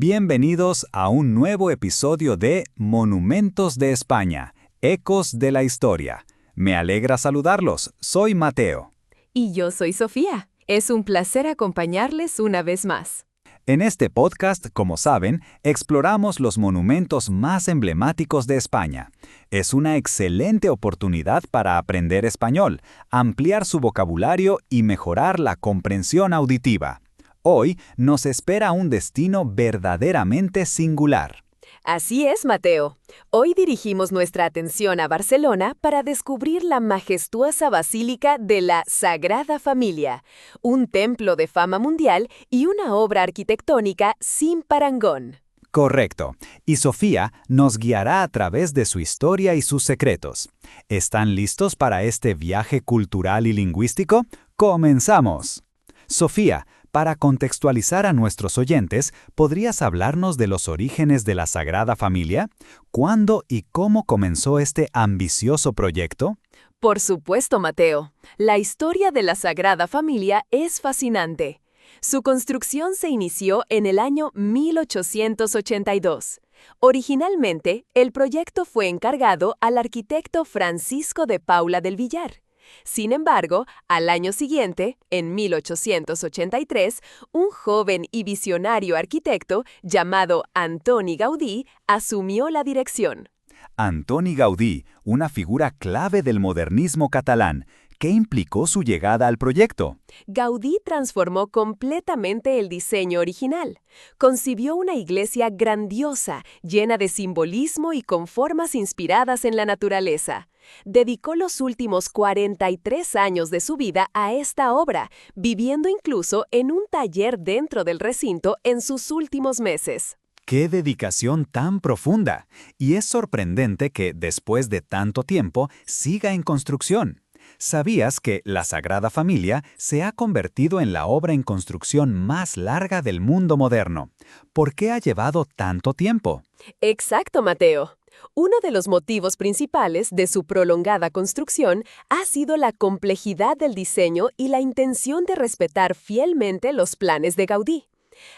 Bienvenidos a un nuevo episodio de Monumentos de España, Ecos de la Historia. Me alegra saludarlos, soy Mateo. Y yo soy Sofía. Es un placer acompañarles una vez más. En este podcast, como saben, exploramos los monumentos más emblemáticos de España. Es una excelente oportunidad para aprender español, ampliar su vocabulario y mejorar la comprensión auditiva. Hoy nos espera un destino verdaderamente singular. Así es, Mateo. Hoy dirigimos nuestra atención a Barcelona para descubrir la majestuosa Basílica de la Sagrada Familia, un templo de fama mundial y una obra arquitectónica sin parangón. Correcto. Y Sofía nos guiará a través de su historia y sus secretos. ¿Están listos para este viaje cultural y lingüístico? ¡Comenzamos! Sofía, para contextualizar a nuestros oyentes, ¿podrías hablarnos de los orígenes de la Sagrada Familia? ¿Cuándo y cómo comenzó este ambicioso proyecto? Por supuesto, Mateo. La historia de la Sagrada Familia es fascinante. Su construcción se inició en el año 1882. Originalmente, el proyecto fue encargado al arquitecto Francisco de Paula del Villar. Sin embargo, al año siguiente, en 1883, un joven y visionario arquitecto llamado Antoni Gaudí asumió la dirección. Antoni Gaudí, una figura clave del modernismo catalán. ¿Qué implicó su llegada al proyecto? Gaudí transformó completamente el diseño original. Concibió una iglesia grandiosa, llena de simbolismo y con formas inspiradas en la naturaleza. Dedicó los últimos 43 años de su vida a esta obra, viviendo incluso en un taller dentro del recinto en sus últimos meses. ¡Qué dedicación tan profunda! Y es sorprendente que, después de tanto tiempo, siga en construcción. ¿Sabías que la Sagrada Familia se ha convertido en la obra en construcción más larga del mundo moderno? ¿Por qué ha llevado tanto tiempo? Exacto, Mateo. Uno de los motivos principales de su prolongada construcción ha sido la complejidad del diseño y la intención de respetar fielmente los planes de Gaudí.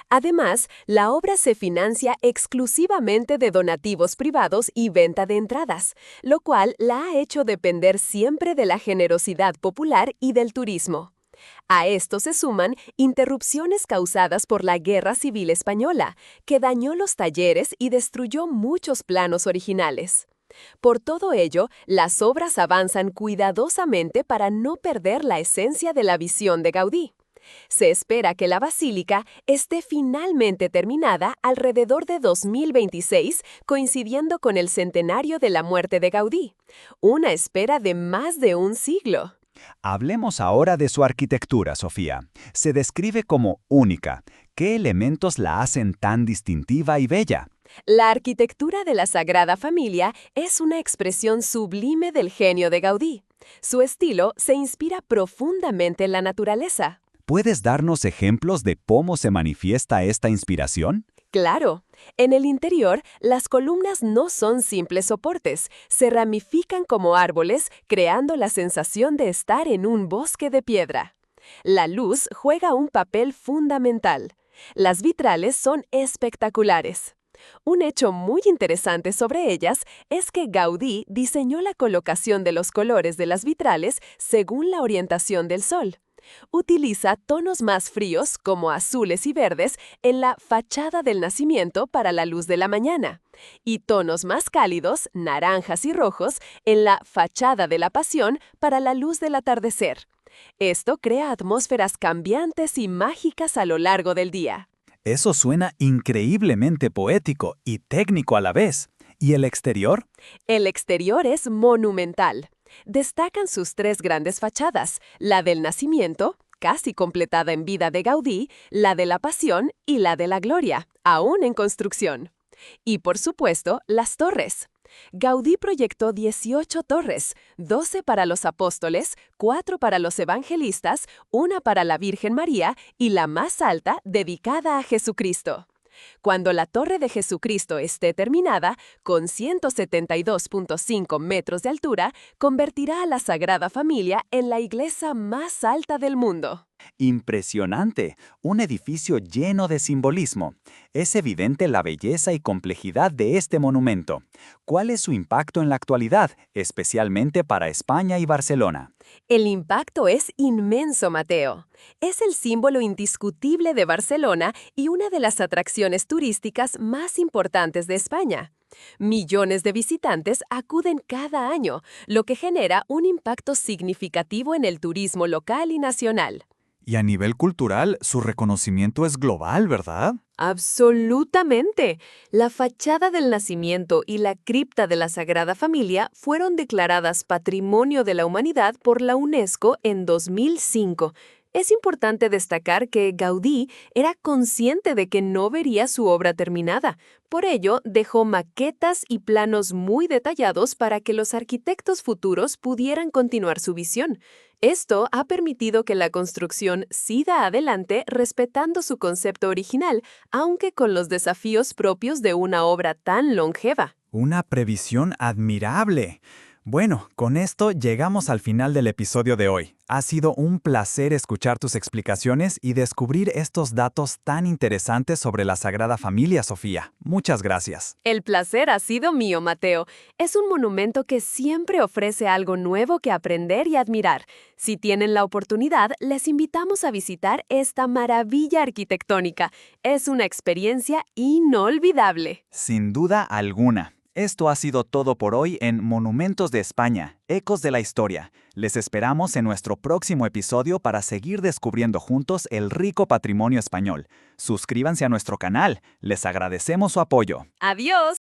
Además, la obra se financia exclusivamente de donativos privados y venta de entradas, lo cual la ha hecho depender siempre de la generosidad popular y del turismo. A esto se suman interrupciones causadas por la Guerra Civil Española, que dañó los talleres y destruyó muchos planos originales. Por todo ello, las obras avanzan cuidadosamente para no perder la esencia de la visión de Gaudí. Se espera que la basílica esté finalmente terminada alrededor de 2026, coincidiendo con el centenario de la muerte de Gaudí. Una espera de más de un siglo. Hablemos ahora de su arquitectura, Sofía. Se describe como única. ¿Qué elementos la hacen tan distintiva y bella? La arquitectura de la Sagrada Familia es una expresión sublime del genio de Gaudí. Su estilo se inspira profundamente en la naturaleza. ¿Puedes darnos ejemplos de cómo se manifiesta esta inspiración? Claro, en el interior, las columnas no son simples soportes, se ramifican como árboles, creando la sensación de estar en un bosque de piedra. La luz juega un papel fundamental. Las vitrales son espectaculares. Un hecho muy interesante sobre ellas es que Gaudí diseñó la colocación de los colores de las vitrales según la orientación del sol. Utiliza tonos más fríos, como azules y verdes, en la fachada del nacimiento para la luz de la mañana, y tonos más cálidos, naranjas y rojos, en la fachada de la pasión para la luz del atardecer. Esto crea atmósferas cambiantes y mágicas a lo largo del día. Eso suena increíblemente poético y técnico a la vez. ¿Y el exterior? El exterior es monumental. Destacan sus tres grandes fachadas, la del Nacimiento, casi completada en vida de Gaudí, la de la Pasión y la de la Gloria, aún en construcción. Y por supuesto, las torres. Gaudí proyectó 18 torres, 12 para los apóstoles, 4 para los evangelistas, 1 para la Virgen María y la más alta dedicada a Jesucristo. Cuando la Torre de Jesucristo esté terminada, con 172.5 metros de altura, convertirá a la Sagrada Familia en la iglesia más alta del mundo. Impresionante, un edificio lleno de simbolismo. Es evidente la belleza y complejidad de este monumento. ¿Cuál es su impacto en la actualidad, especialmente para España y Barcelona? El impacto es inmenso, Mateo. Es el símbolo indiscutible de Barcelona y una de las atracciones turísticas más importantes de España. Millones de visitantes acuden cada año, lo que genera un impacto significativo en el turismo local y nacional. Y a nivel cultural, su reconocimiento es global, ¿verdad? Absolutamente. La fachada del nacimiento y la cripta de la Sagrada Familia fueron declaradas Patrimonio de la Humanidad por la UNESCO en 2005. Es importante destacar que Gaudí era consciente de que no vería su obra terminada. Por ello, dejó maquetas y planos muy detallados para que los arquitectos futuros pudieran continuar su visión. Esto ha permitido que la construcción siga adelante respetando su concepto original, aunque con los desafíos propios de una obra tan longeva. Una previsión admirable. Bueno, con esto llegamos al final del episodio de hoy. Ha sido un placer escuchar tus explicaciones y descubrir estos datos tan interesantes sobre la Sagrada Familia, Sofía. Muchas gracias. El placer ha sido mío, Mateo. Es un monumento que siempre ofrece algo nuevo que aprender y admirar. Si tienen la oportunidad, les invitamos a visitar esta maravilla arquitectónica. Es una experiencia inolvidable. Sin duda alguna. Esto ha sido todo por hoy en Monumentos de España, Ecos de la Historia. Les esperamos en nuestro próximo episodio para seguir descubriendo juntos el rico patrimonio español. Suscríbanse a nuestro canal. Les agradecemos su apoyo. ¡Adiós!